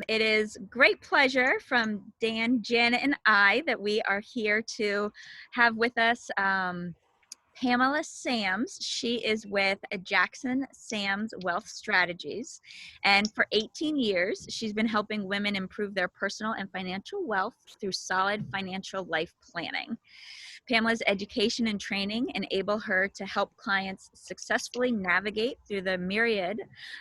It is great pleasure from Dan, Janet, and I that we are here to have with us Pamela Sams. She is with Jackson Sams Wealth Strategies. And for 18 years, she's been helping women improve their personal and financial wealth through solid financial life planning. Pamela's education and training enable her to help clients successfully navigate through the myriad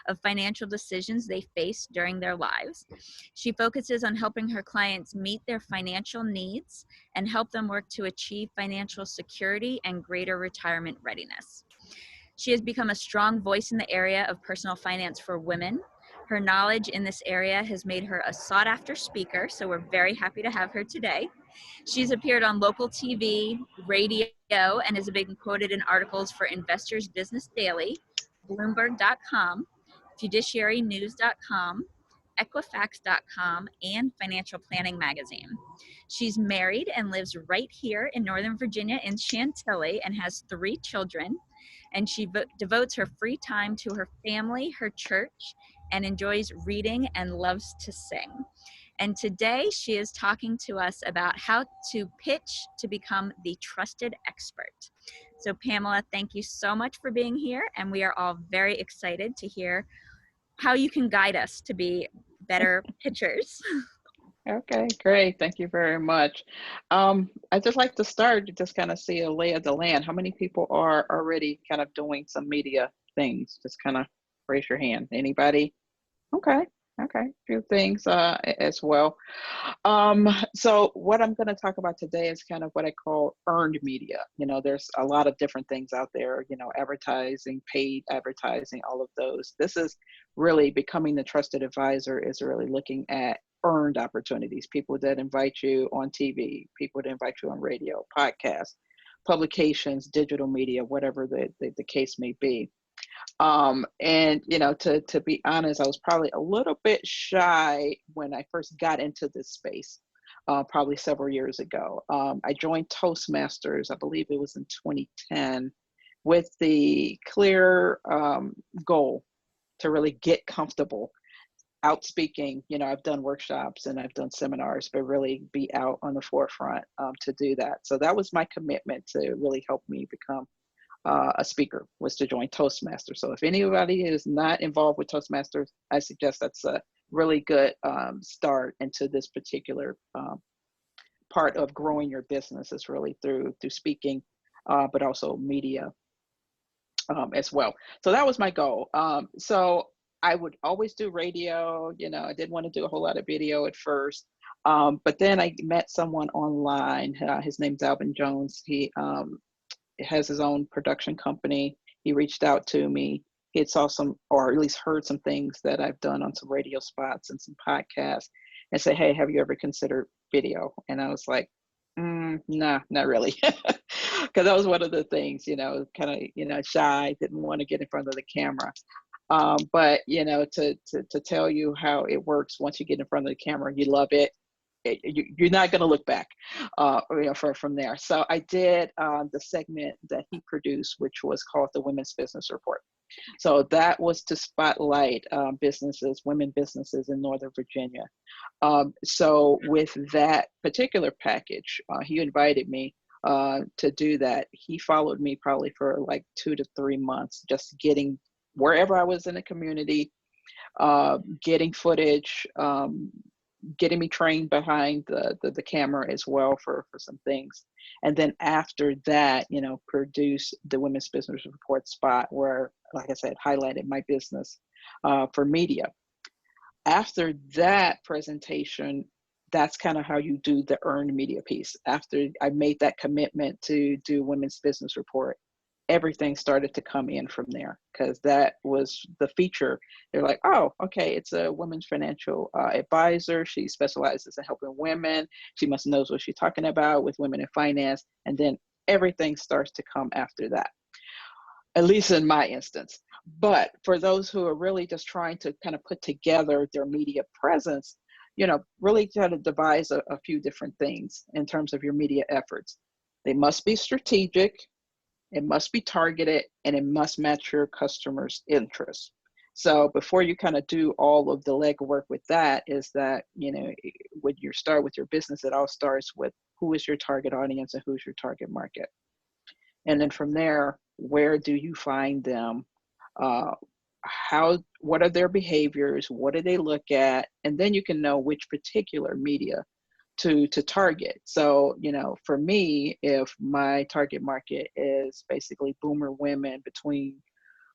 of financial decisions they face during their lives. She focuses on helping her clients meet their financial needs and help them work to achieve financial security and greater retirement readiness. She has become a strong voice in the area of personal finance for women. Her knowledge in this area has made her a sought-after speaker, so we're very happy to have her today. She's appeared on local TV, radio, and has been quoted in articles for Investors Business Daily, Bloomberg.com, FiduciaryNews.com, Equifax.com, and Financial Planning Magazine. She's married and lives right here in Northern Virginia in Chantilly and has 3 children. And she devotes her free time to her family, her church, and enjoys reading and loves to sing. And today she is talking to us about how to pitch to become the trusted expert. So Pamela, thank you so much for being here. And we are all very excited to hear how you can guide us to be better pitchers. Okay, great. Thank you very much. I'd just like to start to just kind of see a lay of the land. How many people are already kind of doing some media things? Just kind of raise your hand. Anybody? Okay. Okay, a few things as well. So what I'm going to talk about today is kind of what I call earned media. You know, there's a lot of different things out there, you know, advertising, paid advertising, all of those. This is really becoming the trusted advisor is really looking at earned opportunities, people that invite you on TV, people that invite you on radio, podcasts, publications, digital media, whatever the case may be. And you know, to be honest, I was probably a little bit shy when I first got into this space, probably several years ago. I joined Toastmasters, I believe it was in 2010, with the clear goal to really get comfortable out speaking. You know, I've done workshops and I've done seminars, but really be out on the forefront to do that. So that was my commitment to really help me become a speaker, was to join Toastmasters. So if anybody is not involved with Toastmasters, I suggest that's a really good start into this particular part of growing your business, is really through speaking, but also media as well. So that was my goal. So I would always do radio. You know, I didn't want to do a whole lot of video at first. But then I met someone online. His name's Alvin Jones. He has his own production company. He reached out to me. He had saw some, or at least heard some things that I've done on some radio spots and some podcasts, and said, "Hey, have you ever considered video?" And I was like, "Nah, not really," because that was one of the things, you know, kind of, you know, shy, didn't want to get in front of the camera. But you know, to tell you how it works once you get in front of the camera, you love it. You're not going to look back, you know, from there. So I did the segment that he produced, which was called the Women's Business Report. So that was to spotlight businesses, women businesses in Northern Virginia. So with that particular package, he invited me to do that. He followed me probably for like 2 to 3 months, just getting wherever I was in the community, getting footage, getting me trained behind the camera as well for some things. And then after that, you know, produce the Women's Business Report spot where, like I said, highlighted my business for media. After that presentation, that's kind of how you do the earned media piece. After I made that commitment to do Women's Business Report, everything started to come in from there, because that was the feature. They're like, oh, okay, it's a women's financial advisor. She specializes in helping women. She must knows what she's talking about with women in finance. And then everything starts to come after that, at least in my instance. But for those who are really just trying to kind of put together their media presence, you know, really try to devise a few different things in terms of your media efforts. They must be strategic. It must be targeted, and it must match your customers' interests. So before you kind of do all of the legwork with that, is that, when you start with your business, it all starts with who is your target audience and who's your target market. And then from there, where do you find them? Uh, what are their behaviors? What do they look at? And then you can know which particular media to target. So, for me, if my target market is basically boomer women between,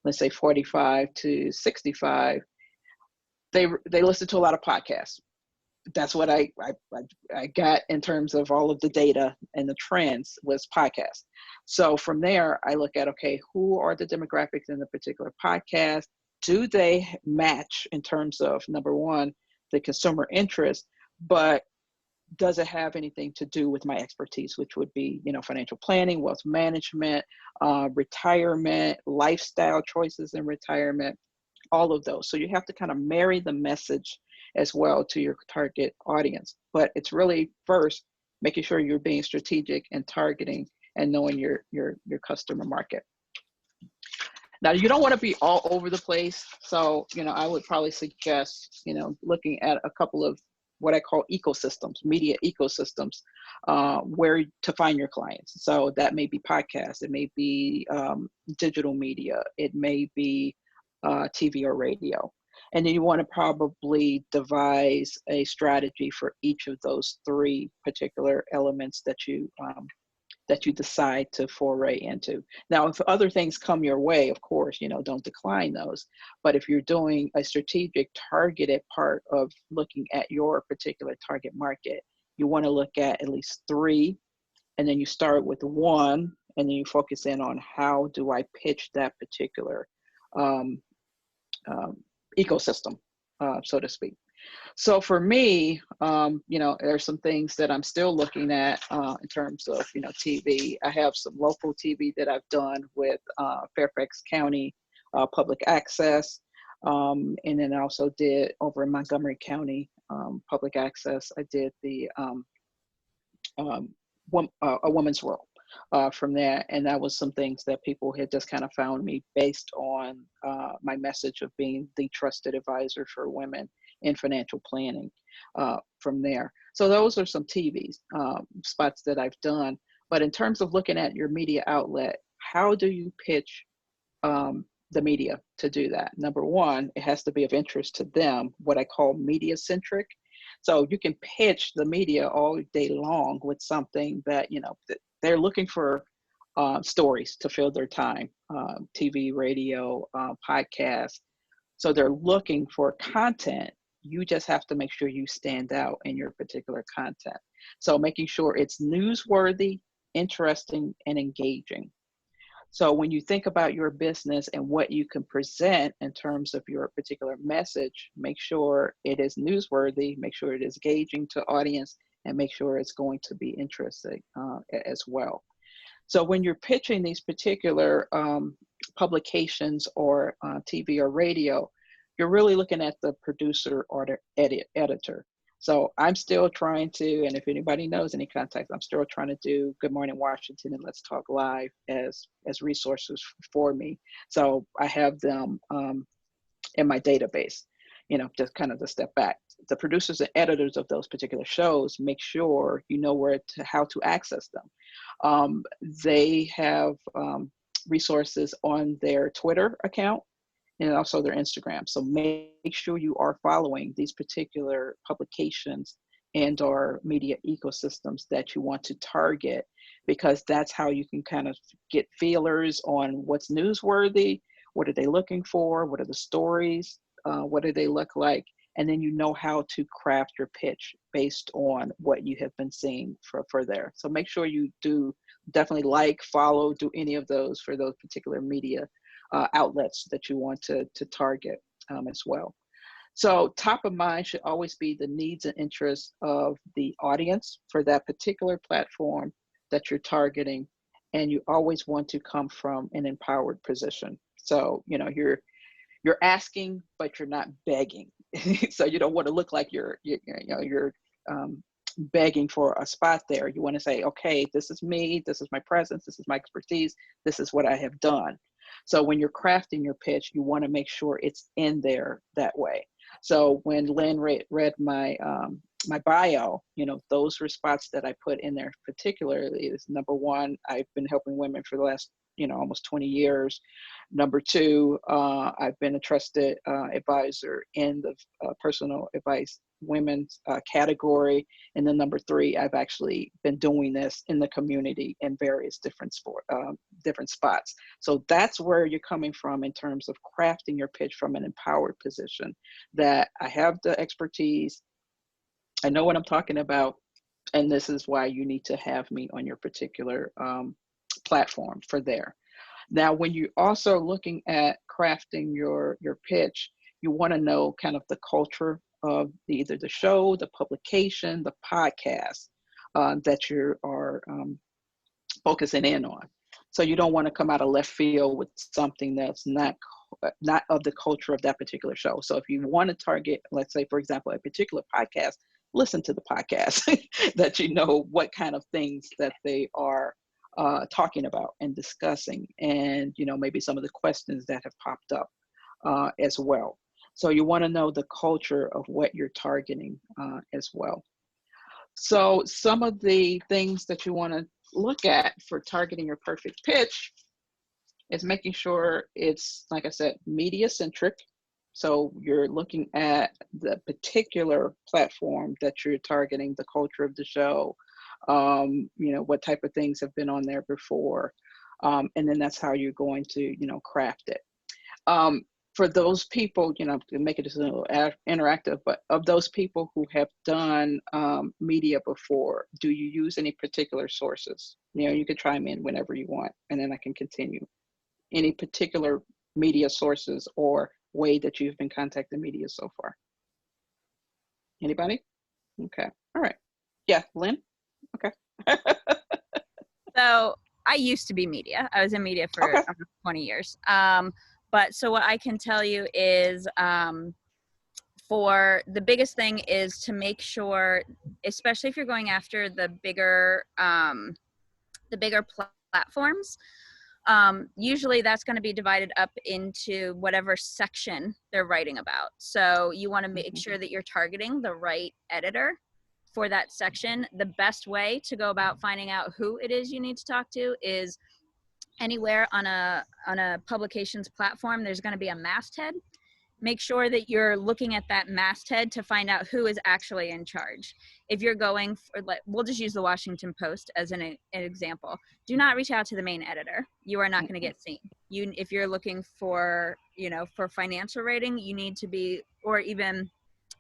let's say, 45 to 65, they listen to a lot of podcasts. That's what I got in terms of all of the data and the trends was podcasts. So from there, I look at, okay, who are the demographics in the particular podcast? Do they match in terms of, number one, the consumer interest, but does it have anything to do with my expertise, which would be, financial planning, wealth management, retirement, lifestyle choices in retirement, all of those. So you have to kind of marry the message as well to your target audience. But it's really first making sure you're being strategic and targeting and knowing your customer market. Now, you don't want to be all over the place. So, I would probably suggest, looking at a couple of what I call ecosystems, media ecosystems, where to find your clients. So that may be podcasts, it may be digital media, it may be TV or radio. And then you want to probably devise a strategy for each of those three particular elements that you decide to foray into. Now, if other things come your way, of course, don't decline those. But if you're doing a strategic targeted part of looking at your particular target market, you want to look at least three, and then you start with one, and then you focus in on how do I pitch that particular um, ecosystem, so to speak. So for me, there's some things that I'm still looking at in terms of, TV. I have some local TV that I've done with Fairfax County Public Access. And then I also did over in Montgomery County Public Access. I did the A Woman's World from there. And that was some things that people had just kind of found me based on my message of being the trusted advisor for women in financial planning from there. So those are some TV spots that I've done. But in terms of looking at your media outlet, how do you pitch the media to do that? Number one, it has to be of interest to them, what I call media centric. So you can pitch the media all day long with something that, they're looking for stories to fill their time, TV, radio, podcast. So they're looking for content. You just have to make sure you stand out in your particular content. So making sure it's newsworthy, interesting, and engaging. So when you think about your business and what you can present in terms of your particular message, make sure it is newsworthy, make sure it is engaging to audience, and make sure it's going to be interesting as well. So when you're pitching these particular publications or TV or radio, you're really looking at the producer or the editor. So I'm still trying to, and if anybody knows any contacts, I'm still trying to do Good Morning Washington and Let's Talk Live as resources for me. So I have them in my database, just kind of to step back. The producers and editors of those particular shows, make sure you know how to access them. They have resources on their Twitter account and also their Instagram. So make sure you are following these particular publications and or media ecosystems that you want to target, because that's how you can kind of get feelers on what's newsworthy, what are they looking for, what are the stories, what do they look like, and then you know how to craft your pitch based on what you have been seeing for there. So make sure you do definitely follow, do any of those for those particular media outlets that you want to target as well. So top of mind should always be the needs and interests of the audience for that particular platform that you're targeting. And you always want to come from an empowered position. So, you're asking, but you're not begging. So you don't want to look like you're begging for a spot there. You want to say, okay, this is me, this is my presence, this is my expertise, this is what I have done. So when you're crafting your pitch, you want to make sure it's in there that way. So when Lynn read my my bio, you know, those were spots that I put in there particularly is number one, I've been helping women for the last, you know, almost 20 years. Number two, I've been a trusted advisor in the personal advice women's category. And then number three, I've actually been doing this in the community in various different spots. So that's where you're coming from in terms of crafting your pitch from an empowered position. That I have the expertise, I know what I'm talking about, and this is why you need to have me on your particular platform for there. Now, when you're also looking at crafting your pitch, you want to know kind of the culture of either the show, the publication, the podcast that you are focusing in on. So you don't want to come out of left field with something that's not of the culture of that particular show. So if you want to target, let's say, for example, a particular podcast, listen to the podcast that you know what kind of things that they are talking about and discussing, and you know maybe some of the questions that have popped up as well. So you want to know the culture of what you're targeting as well. So some of the things that you want to look at for targeting your perfect pitch is making sure it's, like I said, media centric. So you're looking at the particular platform that you're targeting, the culture of the show, you know, what type of things have been on there before. And then that's how you're going to, you know, craft it. For those people, you know, to make it just a little interactive, but of those people who have done media before, do you use any particular sources? You know, you could chime in whenever you want, and then I can continue. Any particular media sources or way that you've been contacting media so far? Anybody? Okay. All right. Yeah, Lynn? Okay. So I used to be media. I was in media for Okay. almost 20 years. But so what I can tell you is for the biggest thing is to make sure, especially if you're going after the bigger platforms, usually that's going to be divided up into whatever section they're writing about. So you want to make Mhm. sure that you're targeting the right editor for that section. The best way to go about finding out who it is you need to talk to is anywhere on a publications platform, there's going to be a masthead. Make sure that you're looking at that masthead to find out who is actually in charge. If you're going for, we'll just use the Washington Post as an example. Do not reach out to the main editor. You are not going to Mhm. get seen. If you're looking for, you know, for financial rating, you need to be, or even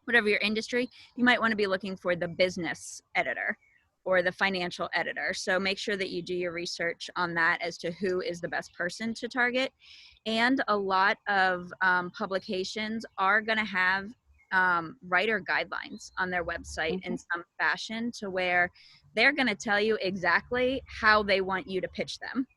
whatever your industry, you might want to be looking for the business editor or the financial editor. So make sure that you do your research on that as to who is the best person to target. And a lot of publications are going to have writer guidelines on their website in Mhm. some fashion, to where they're going to tell you exactly how they want you to pitch them.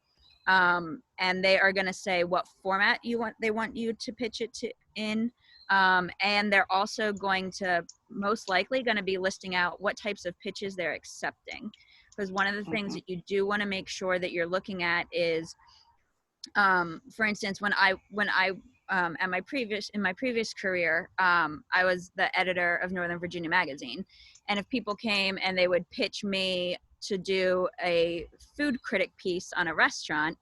And they are going to say what format they want you to pitch it to in. And they're also going to most likely going to be listing out what types of pitches they're accepting. Because one of the things Mhm. that you do want to make sure that you're looking at is, for instance, when I at my previous career, I was the editor of Northern Virginia Magazine, and if people came and they would pitch me to do a food critic piece on a restaurant,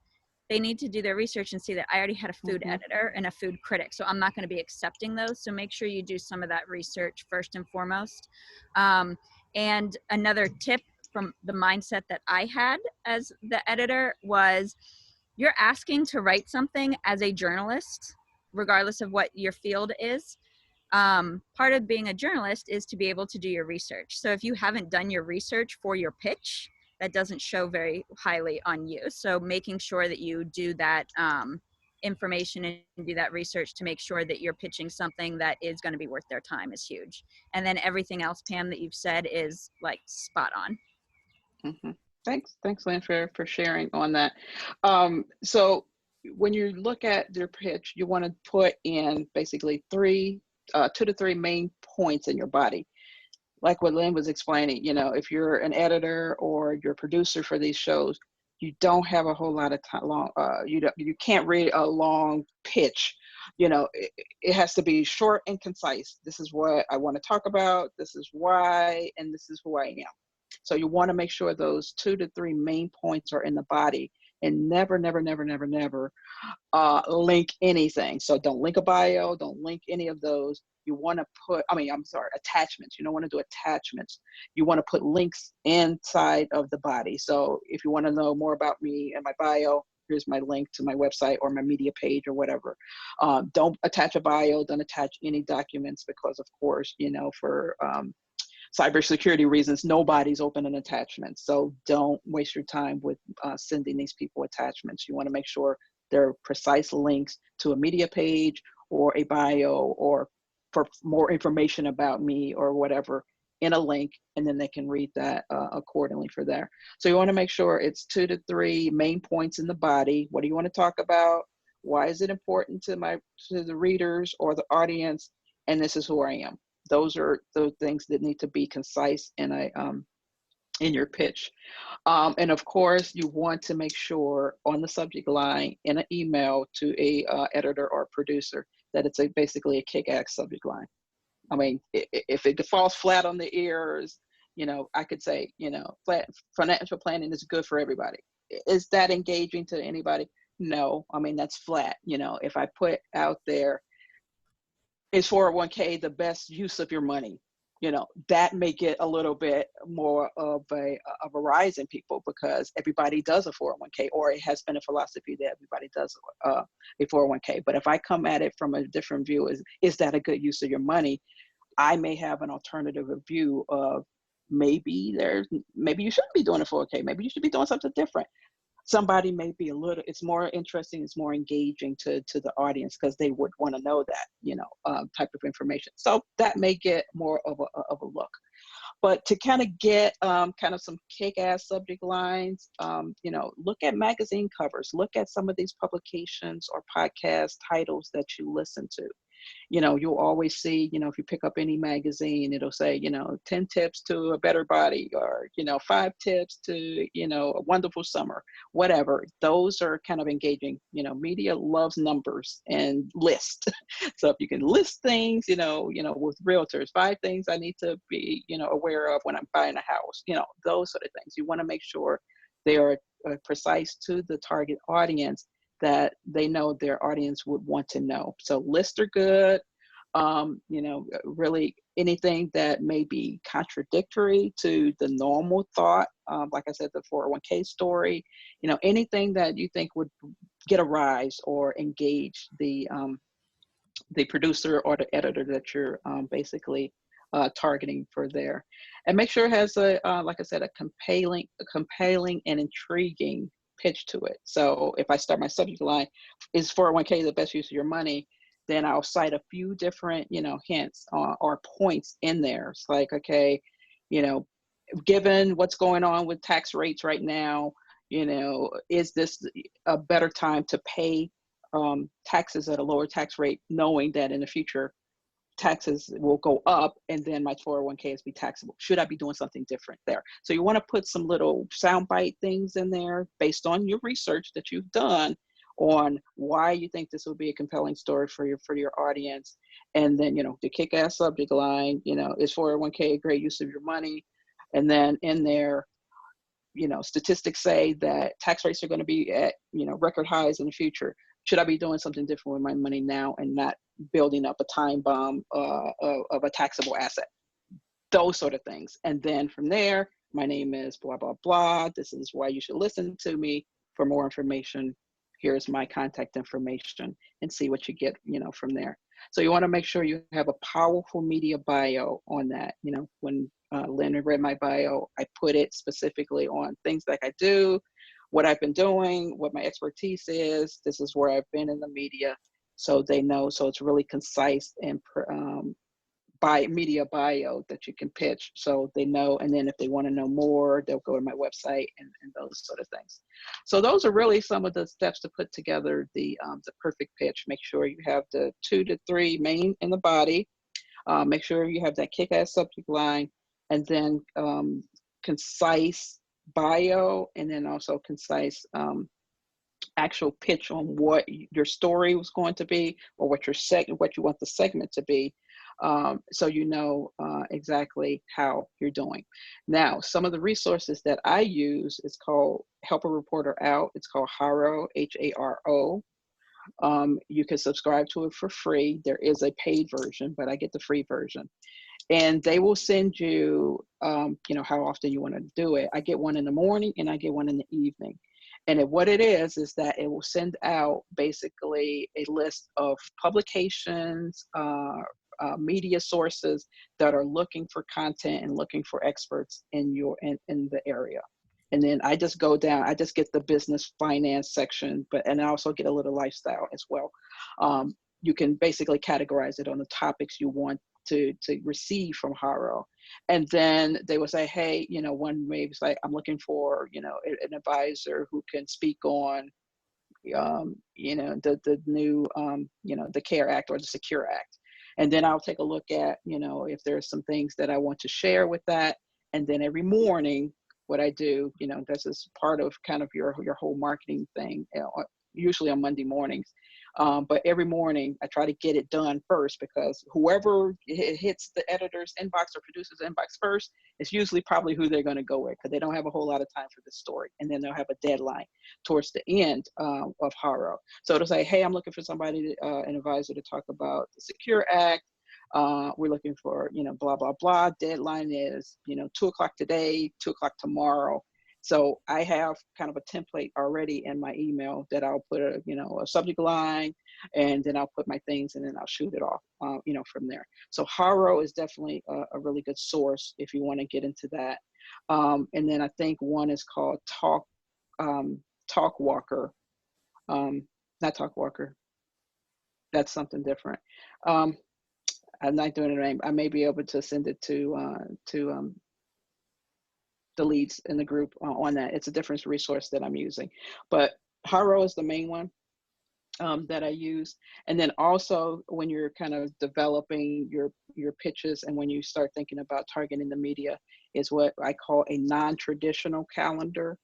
they need to do their research and see that I already had a food Mhm. editor and a food critic. So I'm not going to be accepting those. So make sure you do some of that research first and foremost. Um, and another tip from the mindset that I had as the editor was, you're asking to write something as a journalist, regardless of what your field is. Part of being a journalist is to be able to do your research. So if you haven't done your research for your pitch, that doesn't show very highly on you. So making sure that you do that information and do that research to make sure that you're pitching something that is going to be worth their time is huge. And then everything else, Pam, that you've said is like spot on. Mhm. Thanks, Lynn, for sharing on that. So when you look at your pitch, you want to put in basically two to three main points in your body. Like what Lynn was explaining, you know, if you're an editor or you're a producer for these shows, you don't have a whole lot of time long, you can't read a long pitch. It has to be short and concise. This is what I want to talk about, this is why, and this is who I am. So you want to make sure those 2 to 3 main points are in the body, and never, never, never, never, never link anything. So don't link a bio, don't link any of those. You want to put, I'm sorry, attachments. You don't want to do attachments. You want to put links inside of the body. So if you want to know more about me and my bio, here's my link to my website or my media page or whatever. Don't attach a bio, don't attach any documents, because of course, for cybersecurity reasons, nobody's opening attachments. So don't waste your time with sending these people attachments. You want to make sure they're precise links to a media page or a bio, or for more information about me or whatever, in a link, and then they can read that accordingly for there. So you want to make sure it's 2 to 3 main points in the body. What do you want to talk about? Why is it important to the readers or the audience? And this is who I am. Those are the things that need to be concise in your pitch. And of course, you want to make sure on the subject line in an email to a editor or producer that it's basically a kick-ass subject line. If it falls flat on the ears, I could say, financial planning is good for everybody. Is that engaging to anybody? No, that's flat. If I put out there, is 401k the best use of your money? That may get a little bit more of a rise in people, because everybody does a 401k, or it has been a philosophy that everybody does a 401k. But if I come at it from a different view, is that a good use of your money? I may have an alternative view of maybe you shouldn't be doing a 401k. Maybe you should be doing something different. Somebody may be it's more interesting, it's more engaging to the audience, because they would want to know that, type of information. So that may get more of a look. But to kind of get kind of some kick-ass subject lines, look at magazine covers, look at some of these publications or podcast titles that you listen to. You'll always see, if you pick up any magazine, it'll say, 10 tips to a better body, or, 5 tips to, a wonderful summer, whatever. Those are kind of engaging. Media loves numbers and lists. So if you can list things, with realtors, 5 things I need to be, aware of when I'm buying a house, those sort of things. You want to make sure they are precise to the target audience, that they know their audience would want to know. So lists are good. Really anything that may be contradictory to the normal thought, like I said, the 401k story, anything that you think would get a rise or engage the producer or the editor that you're basically targeting for there. And make sure it has like I said, a compelling and intriguing pitch to it. So if I start my subject line, is 401k the best use of your money? Then I'll cite a few different, hints or points in there. It's like, okay, given what's going on with tax rates right now, is this a better time to pay taxes at a lower tax rate, knowing that in the future taxes will go up, and then my 401k is be taxable? Should I be doing something different there? So you want to put some little soundbite things in there based on your research that you've done on why you think this will be a compelling story for your audience. And then, the kick-ass subject line, is 401k a great use of your money? And then in there, statistics say that tax rates are going to be at, record highs in the future. Should I be doing something different with my money now and not building up a time bomb of a taxable asset? Those sort of things. And then from there, my name is blah, blah, blah. This is why you should listen to me. For more information, here's my contact information, and see what you get, from there. So you want to make sure you have a powerful media bio on that. When Lynn read my bio, I put it specifically on things like I do, what I've been doing, what my expertise is. This is where I've been in the media, so they know. So it's really concise and by media bio that you can pitch, so they know. And then if they want to know more, they'll go to my website and those sort of things. So those are really some of the steps to put together the perfect pitch. Make sure you have the 2 to 3 main in the body. Make sure you have that kick-ass subject line, and then concise bio, and then also concise actual pitch on what your story was going to be, or what you want the segment to be, so you know exactly how you're doing. Now, some of the resources that I use is called Help a Reporter Out. It's called Haro, Haro. You can subscribe to it for free. There is a paid version, but I get the free version. And they will send you, how often you want to do it. I get one in the morning and I get one in the evening. And what it is that it will send out basically a list of publications, media sources that are looking for content and looking for experts in the area. And then I just go down, I just get the business finance section, and I also get a little lifestyle as well. You can basically categorize it on the topics you want to receive from Haro. And then they will say, hey, one maybe like, I'm looking for, an advisor who can speak on, the new, the CARE Act or the Secure Act. And then I'll take a look at, if there's some things that I want to share with that. And then every morning, what I do, this is part of kind of your whole marketing thing, usually on Monday mornings. But every morning I try to get it done first, because whoever hits the editor's inbox or producer's inbox first is usually probably who they're going to go with, because they don't have a whole lot of time for this story. And then they'll have a deadline towards the end of Haro. So it'll say, hey, I'm looking for somebody, an advisor, to talk about the Secure Act. We're looking for, blah, blah, blah. Deadline is, 2:00 today, 2:00 tomorrow. So I have kind of a template already in my email that I'll put a subject line, and then I'll put my things, and then I'll shoot it off, from there. So Haro is definitely a really good source if you want to get into that. And then I think one is called Talkwalker. Not Talkwalker. That's something different. I'm not doing it. I may be able to send it to the leads in the group on that. It's a different resource that I'm using, but Haro is the main one that I use. And then also, when you're kind of developing your pitches, and when you start thinking about targeting the media, is what I call a non-traditional calendar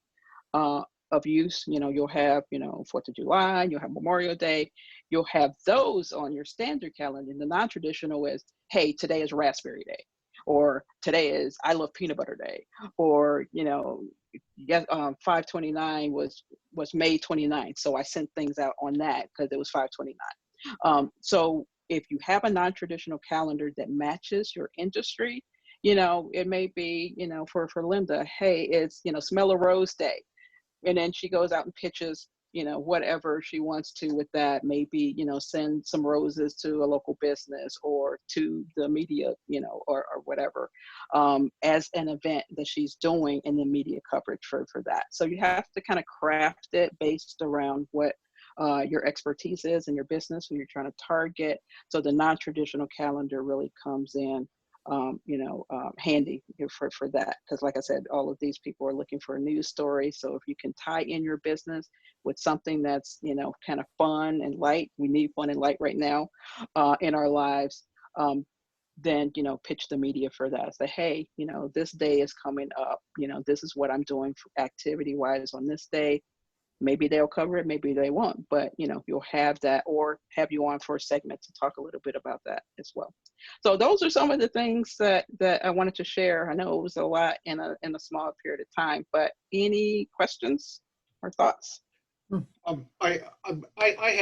of use. You'll have, 4th of July, you'll have Memorial Day, you'll have those on your standard calendar. And the non-traditional is, hey, today is Raspberry Day, or today is I Love Peanut Butter Day, or, 5/29 was May 29th. So I sent things out on that because it was 5/29. So if you have a non-traditional calendar that matches your industry, it may be, for Linda, hey, it's, Smell a Rose Day. And then she goes out and pitches, whatever she wants to with that. Maybe, send some roses to a local business or to the media, or whatever, as an event that she's doing, in the media coverage for that. So you have to kind of craft it based around what your expertise is in your business, who you're trying to target. So the non-traditional calendar really comes in handy for that. Because like I said, all of these people are looking for a news story. So if you can tie in your business with something that's, kind of fun and light, we need fun and light right now in our lives, then, pitch the media for that. Say, hey, this day is coming up, this is what I'm doing activity wise on this day. Maybe they'll cover it, maybe they won't, but you'll have that, or have you on for a segment to talk a little bit about that as well. So those are some of the things that I wanted to share. I know it was a lot in a small period of time, but any questions or thoughts? I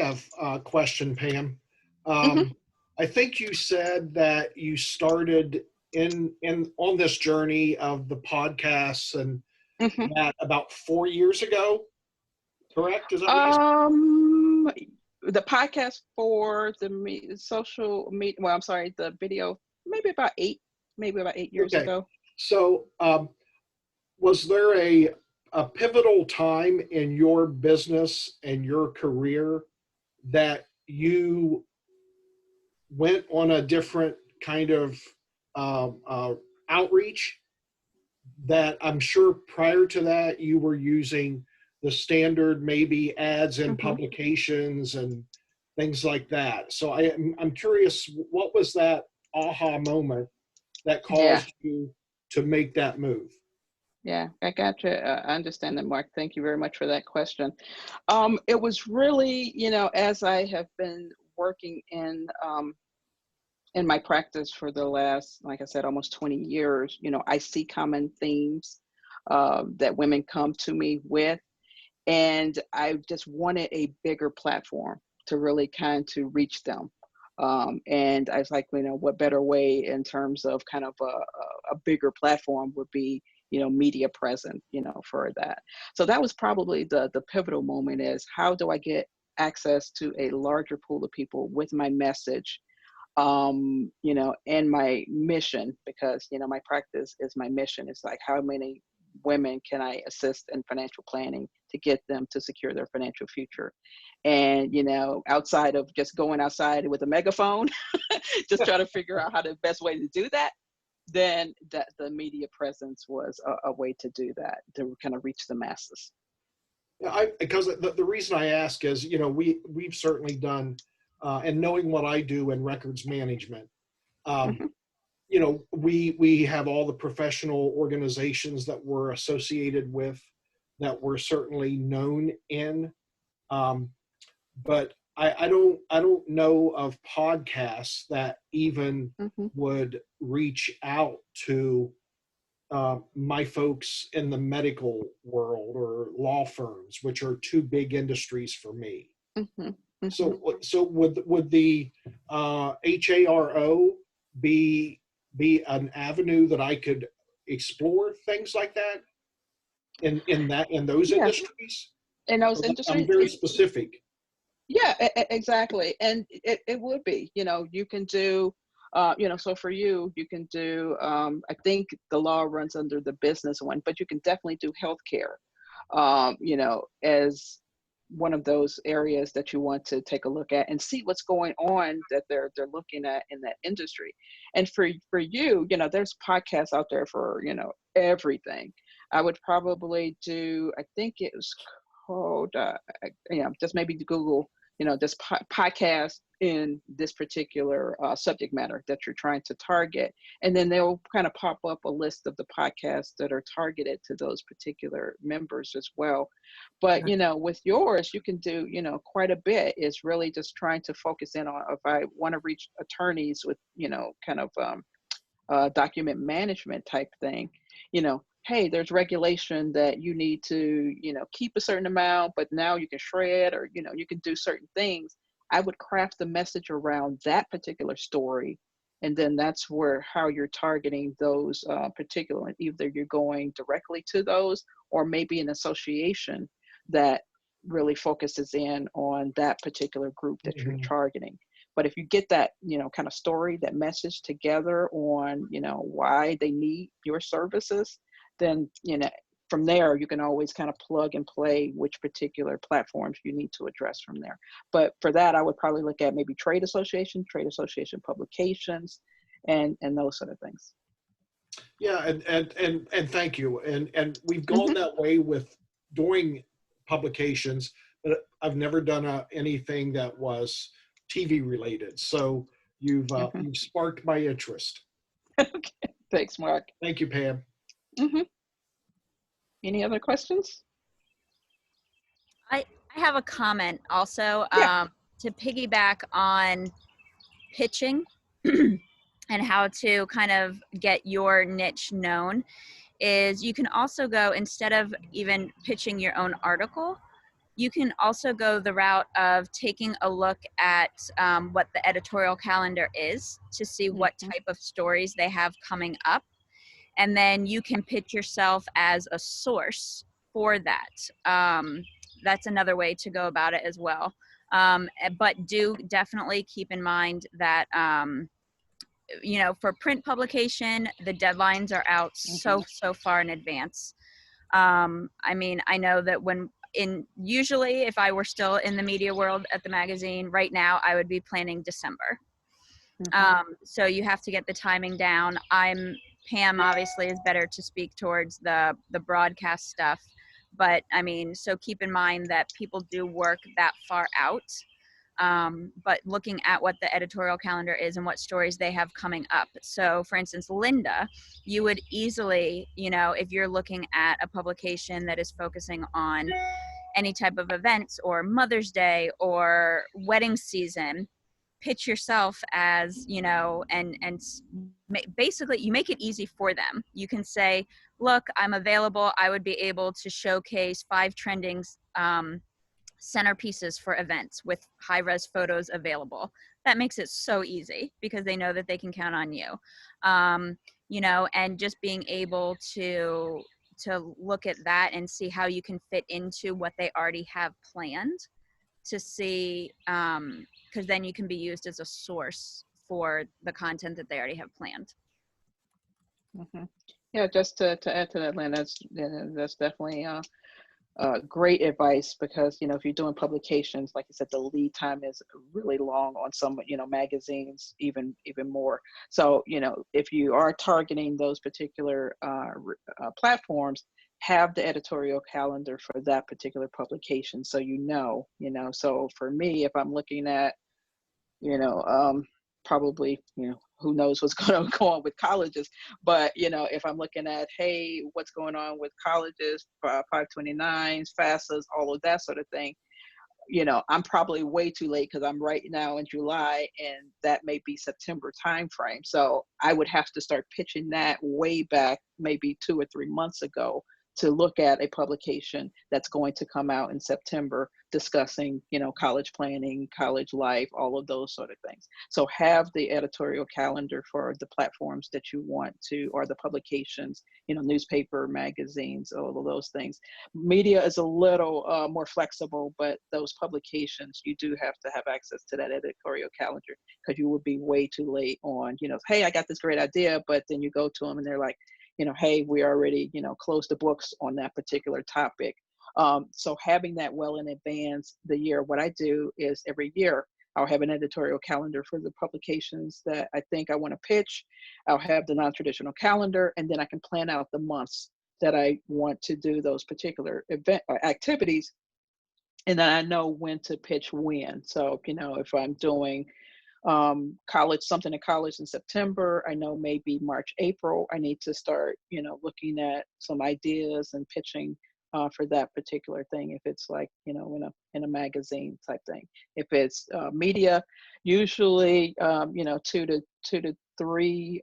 have a question, Pam. Mm-hmm. I think you said that you started in on this journey of the podcasts and Mm-hmm. that about 4 years ago. Correct? Is that what you said? The podcast for the social media, well, I'm sorry, the video, maybe about 8 years Okay. ago. So, was there a pivotal time in your business and your career that you went on a different kind of outreach? That I'm sure prior to that you were using the standard maybe ads in Mm-hmm. publications and things like that. So I'm curious, what was that aha moment that Yeah. caused you to make that move? Yeah, I got you. I understand that, Mark. Thank you very much for that question. It was really, as I have been working in my practice for the last, like I said, almost 20 years, I see common themes that women come to me with. And I just wanted a bigger platform to really kind to reach them. And I was like, what better way in terms of kind of a bigger platform would be, media present, for that. So that was probably the pivotal moment is how do I get access to a larger pool of people with my message, and my mission, because, my practice is my mission. It's like, how many women can I assist in financial planning to get them to secure their financial future? And, outside of just going outside with a megaphone, just try to figure out how the best way to do that, then that the media presence was a way to do that, to kind of reach the masses. Yeah, because the reason I ask is, we've certainly done, and knowing what I do in records management, um, Hmm. we have all the professional organizations that we're associated with, that we're certainly known in, um, but I don't know of podcasts that even Hmm. would reach out to my folks in the medical world or law firms, which are two big industries for me. Hmm. Hmm. So would the HARO be an avenue that I could explore things like that in those Yeah, industries? in those I'm industries. very specific. Yeah, exactly. And it would be, you can do, so for you, you can do, I think the law runs under the business one, but you can definitely do healthcare, as one of those areas that you want to take a look at and see what's going on that they're looking at in that industry. And for you, there's podcasts out there for, everything. I would probably do, I think it was called, just maybe Google, this podcast in this particular subject matter that you're trying to target. And then they'll kind of pop up a list of the podcasts that are targeted to those particular members as well. But, with yours, you can do, quite a bit. Is really just trying to focus in on, if I want to reach attorneys with, kind of document management type thing, hey, there's regulation that you need to, keep a certain amount, but now you can shred, or, you can do certain things. I would craft the message around that particular story. And then that's where, how you're targeting those particular, either you're going directly to those, or maybe an association that really focuses in on that particular group that you're Mhm. targeting. But if you get that, kind of story, that message together on, why they need your services, then, from there, you can always kind of plug and play which particular platforms you need to address from there. But for that, I would probably look at maybe trade association publications, and those sort of things. Yeah, and thank you. And we've gone Hmm. that way with doing publications, but I've never done anything that was TV related. So Hmm. you've sparked my interest. Okay. Thanks, Mark. Thank you, Pam. Hmm. Any other questions? I have a comment also, Yeah. to piggyback on pitching and how to kind of get your niche known. Is you can also go, instead of even pitching your own article, you can also go the route of taking a look at what the editorial calendar is, to see what Hmm. type of stories they have coming up. And then you can pitch yourself as a source for that. That's another way to go about it as well. But do definitely keep in mind that, for print publication, the deadlines are out Hmm. so far in advance. I mean, I know that usually if I were still in the media world at the magazine right now, I would be planning December. Hmm. So you have to get the timing down. Pam obviously is better to speak towards the broadcast stuff, but I mean, so keep in mind that people do work that far out. but looking at what the editorial calendar is and what stories they have coming up. So, for instance, Linda, you would easily, if you're looking at a publication that is focusing on any type of events or Mother's Day or wedding season, pitch yourself as, and basically you make it easy for them. You can say, look, I'm available. I would be able to showcase 5 trending centerpieces for events with high-res photos available. That makes it so easy because they know that they can count on you. And just being able to look at that and see how you can fit into what they already have planned, to see, because then you can be used as a source for the content that they already have planned. Mm-hmm. Yeah, just to add to that, Lynn, that's definitely great advice, because if you're doing publications, like you said, the lead time is really long on some magazines, even more. So if you are targeting those particular platforms, have the editorial calendar for that particular publication, so so for me, if I'm looking at probably who knows what's going to go on with colleges, but if I'm looking at, hey, what's going on with colleges, 529s, FAFSAs, all of that sort of thing, I'm probably way too late, because I'm right now in July, and that may be September timeframe. So I would have to start pitching that way back, maybe 2 or 3 months ago, to look at a publication that's going to come out in September discussing, college planning, college life, all of those sort of things. So have the editorial calendar for the platforms that you want to, or the publications, newspaper, magazines, all of those things. Media is a little more flexible, but those publications, you do have to have access to that editorial calendar, because you would be way too late on, hey, I got this great idea, but then you go to them and they're like, hey, we already, closed the books on that particular topic. So having that well in advance the year, what I do is every year I'll have an editorial calendar for the publications that I think I want to pitch. I'll have the non-traditional calendar, and then I can plan out the months that I want to do those particular event or activities. And then I know when to pitch when. So, if I'm doing something in college in September, I know maybe March, April, I need to start, looking at some ideas and pitching for that particular thing. If it's like, in a magazine type thing. If it's media, usually, 2 to 3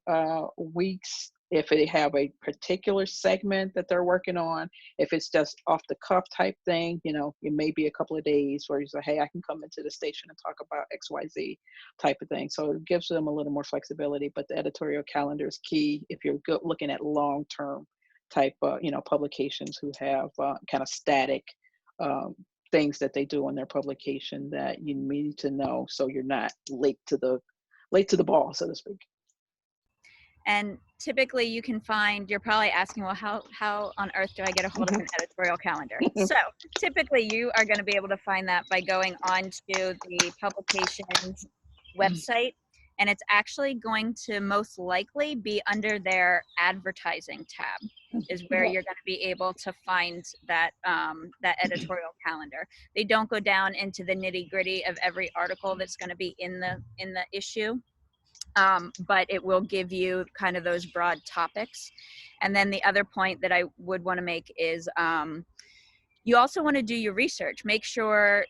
weeks. If they have a particular segment that they're working on, if it's just off the cuff type thing, it may be a couple of days where you say, hey, I can come into the station and talk about XYZ type of thing. So it gives them a little more flexibility, but the editorial calendar is key if you're looking at long-term type, publications who have kind of static things that they do on their publication that you need to know, so you're not late to the ball, so to speak. And typically you can find, you're probably asking, well, how on earth do I get a hold of an editorial calendar? So typically you are going to be able to find that by going onto the publication's website, and it's actually going to most likely be under their advertising tab is where you're going to be able to find that that editorial calendar. They don't go down into the nitty gritty of every article that's going to be in the issue. But it will give you kind of those broad topics. And then the other point that I would want to make is you also want to do your research. Make sure,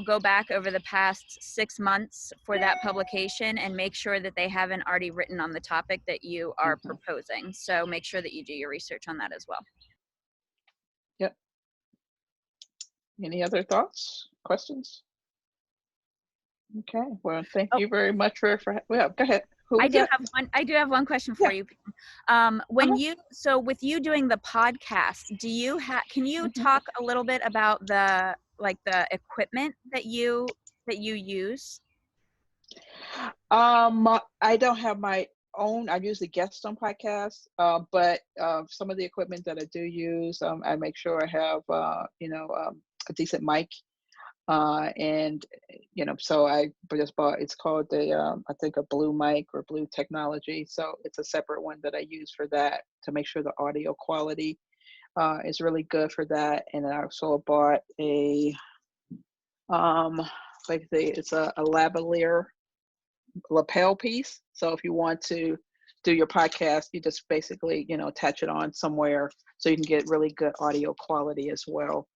go back over the past 6 months for that publication and make sure that they haven't already written on the topic that you are proposing. So make sure that you do your research on that as well. Yep. Any other thoughts, questions? Okay, well, thank you very much for well, go ahead. I do have one question for you. With you doing the podcast, can you talk a little bit about the equipment that you use? I don't have my own. I usually guest on podcasts, but some of the equipment that I do use, I make sure I have a decent mic. And so I just bought, it's called I think a Blue mic or Blue Technology. So it's a separate one that I use for that, to make sure the audio quality is really good for that. And I also bought a basically it's a lavalier lapel piece. So if you want to do your podcast, you just basically, attach it on somewhere so you can get really good audio quality as well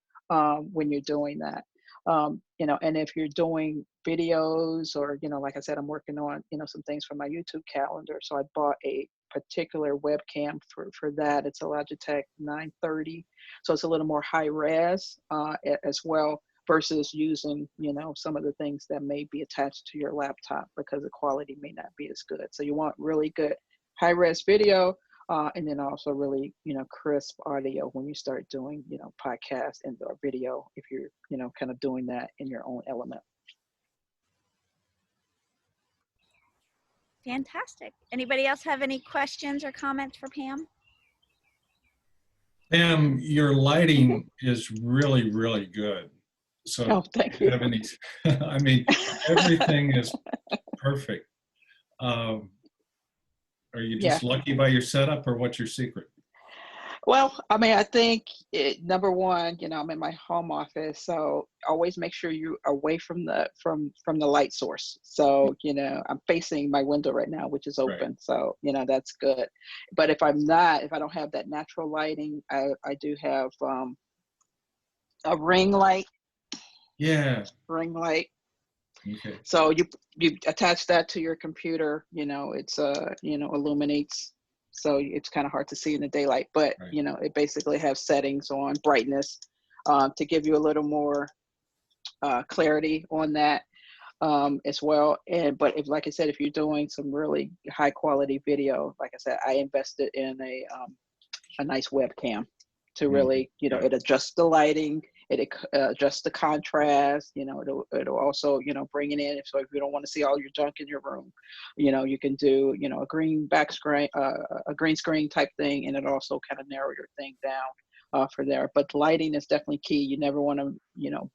when you're doing that. And if you're doing videos or, like I said, I'm working on, some things for my YouTube calendar. So I bought a particular webcam for that. It's a Logitech 930. So it's a little more high res as well versus using, some of the things that may be attached to your laptop because the quality may not be as good. So you want really good high res video, and then also really, crisp audio when you start doing, podcasts and or video, if you're, kind of doing that in your own element. Fantastic. Anybody else have any questions or comments for Pam? Pam, your lighting is really, really good. So, Oh, thank you. I mean, everything is perfect. Are you just lucky by your setup, or what's your secret? Well, I mean, I think number one, I'm in my home office, so always make sure you're away from the light source. So, I'm facing my window right now, which is open. Right. So, that's good. But if I don't have that natural lighting, I do have a ring light. Yeah. Ring light. Okay. So you attach that to your computer, it's illuminates. So it's kind of hard to see in the daylight, but right. It basically has settings on brightness to give you a little more clarity on that as well. But like I said, if you're doing some really high quality video, like I said, I invested in a nice webcam to really, it adjusts the lighting, it adjusts the contrast, it'll also, bring it in. So if you don't want to see all your junk in your room, you can do, a green back screen, a green screen type thing, and it also kind of narrow your thing down for there. But lighting is definitely key. You never want to,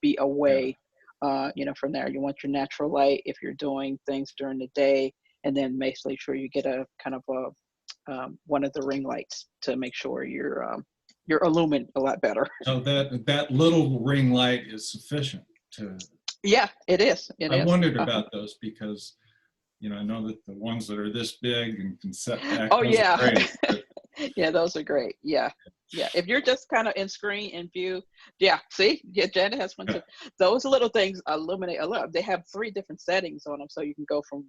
be away, from there. You want your natural light if you're doing things during the day, and then make sure you get a kind of one of the ring lights to make sure you're illumined a lot better. So that little ring light is sufficient to. Yeah, it is. I wondered about those because, I know that the ones that are this big and can set back. Oh yeah. Are great, but... Yeah, those are great. Yeah. Yeah. If you're just kind of in screen in view, see, Janet has one too. Those little things illuminate a lot. They have 3 different settings on them, so you can go from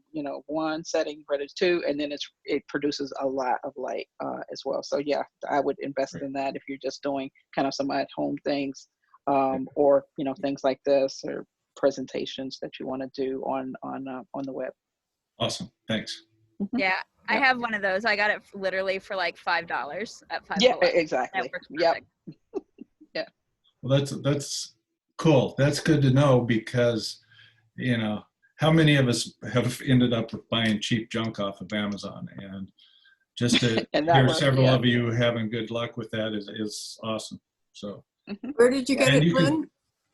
one setting right to 2, and then it produces a lot of light as well. So yeah, I would invest in that if you're just doing kind of some at-home things, or things like this or presentations that you want to do on the web. Awesome, thanks. Yeah. I have one of those. I got it literally for like $5 at 5. Yeah, exactly. Yep. Yeah. Well, that's cool. That's good to know because, how many of us have ended up with buying cheap junk off of Amazon, and just to hear several of you having good luck with that is awesome. So, where did you get it, Glenn?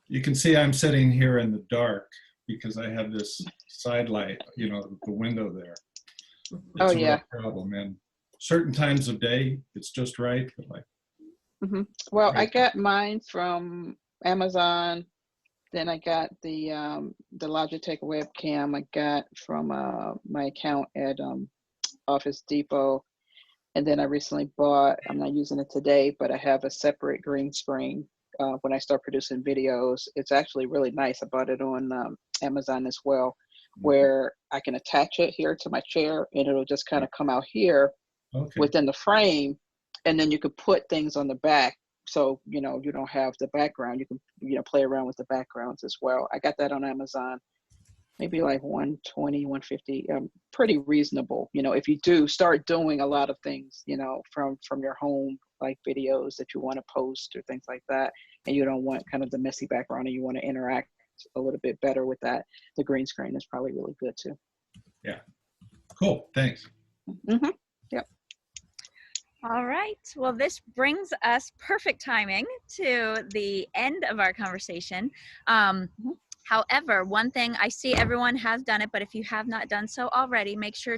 You can see I'm sitting here in the dark because I have this side light, the window there. It's a real problem, and certain times of day it's just right. But well, I got mine from Amazon. Then I got the Logitech webcam I got from my account at Office Depot, and then I recently bought. I'm not using it today, but I have a separate green screen when I start producing videos. It's actually really nice. I bought it on Amazon as well, where I can attach it here to my chair, and it'll just kind of come out here within the frame, and then you could put things on the back. So, you don't have the background. You can, play around with the backgrounds as well. I got that on Amazon, maybe like $120, $150, pretty reasonable. If you do start doing a lot of things, from your home, like videos that you want to post or things like that, and you don't want kind of the messy background and you want to interact a little bit better with that, the green screen is probably really good too. Yeah. Cool. Thanks. Yep. All right. Well, this brings us perfect timing to the end of our conversation. However, one thing I see everyone has done it, but if you have not done so already, make sure